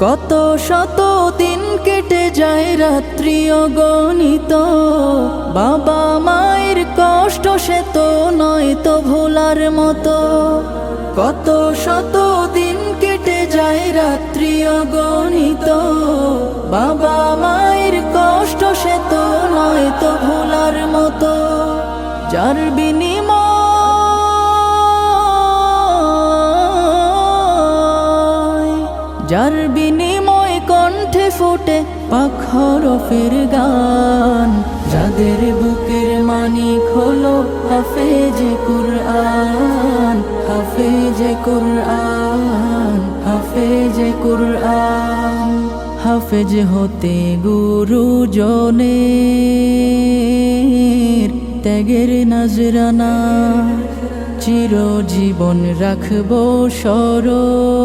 কত শত দিন কেটে যায় রাত্রি অগণিত, বাবা মায়ের কষ্ট সে তো নয় তো ভোলার মতো। কত শত দিন কেটে যায় রাত্রি অগণিত, বাবা মায়ের কষ্ট সে তো নয় তো ভোলার মতো। যার বিনিময় কণ্ঠে ফোটে পাক হরফের গান, যাদের বুকের মানিক হলো হাফেজে কুরআন, হাফেজে কুরআন, হাফেজে কুরআন। হাফেজ হতে গুরুজনের ত্যাগের নজরানা চিরজীবন রাখবো স্মরণ।